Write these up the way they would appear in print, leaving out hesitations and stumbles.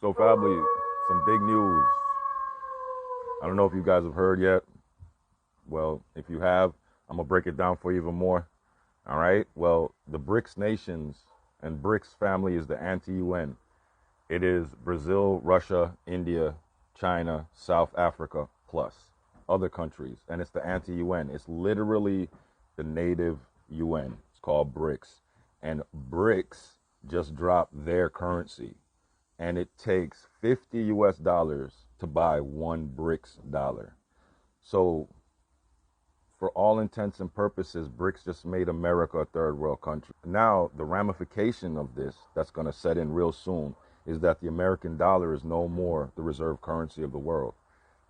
So, family, some big news. I don't know if you guys have heard yet. Well, if you have, I'm going to break it down for you even more. All right. Well, the BRICS nations and BRICS family is the anti-UN. It is Brazil, Russia, India, China, South Africa, plus other countries. And it's the anti-UN. It's literally the native UN. It's called BRICS. And BRICS just dropped their currency. And it takes 50 US dollars to buy one BRICS dollar. So for all intents and purposes, BRICS just made America a third world country. Now, the ramification of this that's going to set in real soon is that the American dollar is no more the reserve currency of the world.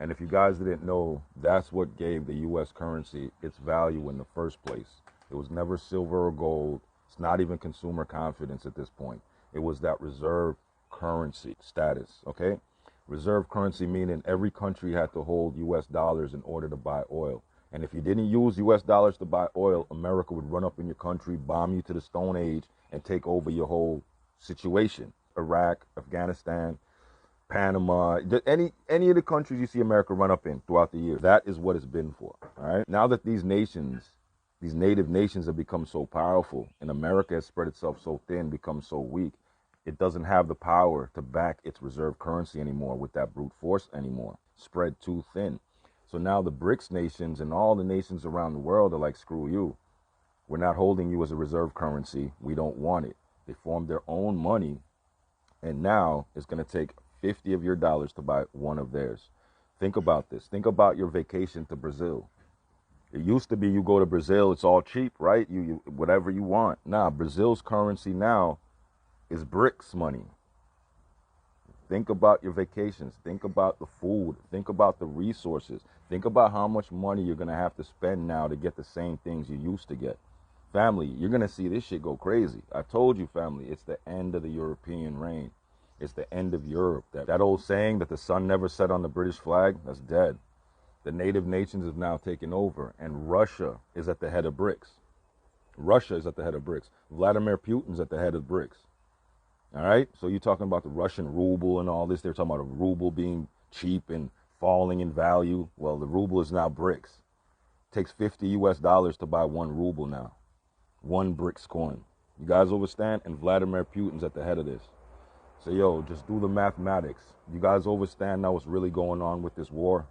And if you guys didn't know, that's what gave the US currency its value in the first place. It was never silver or gold. It's not even consumer confidence at this point. It was that reserve currency status, okay? Reserve currency meaning every country had to hold US dollars in order to buy oil. And if you didn't use US dollars to buy oil, America would run up in your country, bomb you to the Stone Age, and take over your whole situation. Iraq, Afghanistan, Panama, any of the countries you see America run up in throughout the years. That is what it's been for. All right. Now that these nations, these native nations have become so powerful, and America has spread itself so thin, become so weak, it doesn't have the power to back its reserve currency anymore with that brute force anymore. Spread too thin. So now the BRICS nations and all the nations around the world are like, screw you. We're not holding you as a reserve currency. We don't want it. They formed their own money, and now it's going to take 50 of your dollars to buy one of theirs. Think about this. Think about your vacation to Brazil. It used to be you go to Brazil, it's all cheap, right? You whatever you want. Nah, Brazil's currency now is BRICS money. Think about your vacations. Think about the food. Think about the resources. Think about how much money you're going to have to spend now to get the same things you used to get. Family, you're going to see this shit go crazy. I told you, family, it's the end of the European reign. It's the end of Europe. That old saying that the sun never set on the British flag, that's dead. The native nations have now taken over, and Russia is at the head of BRICS. Russia is at the head of BRICS. Vladimir Putin's at the head of BRICS. All right? So you're talking about the Russian ruble and all this. They're talking about a ruble being cheap and falling in value. Well, the ruble is now BRICS. It takes 50 US dollars to buy one ruble now. One BRICS coin. You guys understand? And Vladimir Putin's at the head of this. So, yo, just do the mathematics. You guys understand now what's really going on with this war?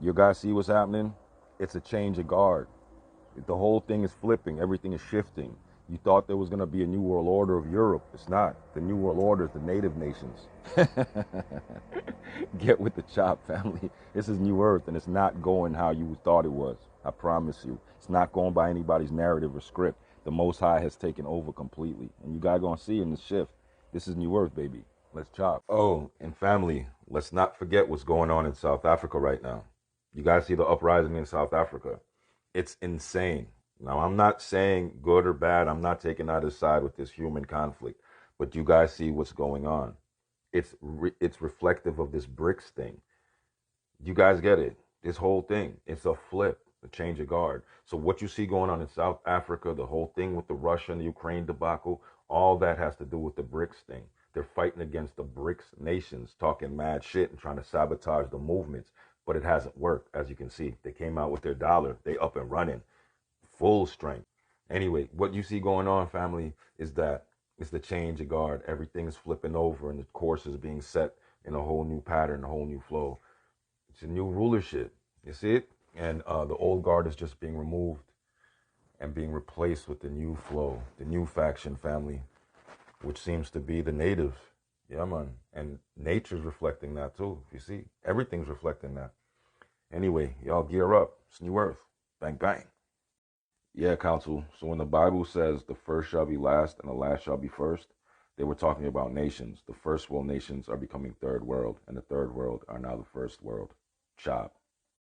You guys see what's happening? It's a change of guard. The whole thing is flipping. Everything is shifting. You thought there was going to be a new world order of Europe. It's not. The new world order is the native nations. Get with the chop, family. This is New Earth, and it's not going how you thought it was. I promise you. It's not going by anybody's narrative or script. The Most High has taken over completely. And you guys going to see in the shift. This is New Earth, baby. Let's chop. Oh, and family, let's not forget what's going on in South Africa right now. You guys see the uprising in South Africa. It's insane. Now, I'm not saying good or bad. I'm not taking either side with this human conflict. But you guys see what's going on. It's reflective of this BRICS thing. You guys get it. This whole thing. It's a flip, a change of guard. So what you see going on in South Africa, the whole thing with the Russia and the Ukraine debacle, all that has to do with the BRICS thing. They're fighting against the BRICS nations, talking mad shit and trying to sabotage the movements. But it hasn't worked, as you can see. They came out with their dollar. They up and running. Full strength. Anyway, what you see going on, family, is that it's the change of guard. Everything is flipping over and the course is being set in a whole new pattern, a whole new flow. It's a new rulership. You see it? And the old guard is just being removed and being replaced with the new flow, the new faction, family, which seems to be the native. Yeah, man. And nature's reflecting that too. You see, everything's reflecting that. Anyway, y'all gear up. It's New Earth. Bang, bang. Yeah, council. So when the Bible says the first shall be last and the last shall be first, they were talking about nations. The first world nations are becoming third world, and the third world are now the first world. Chop.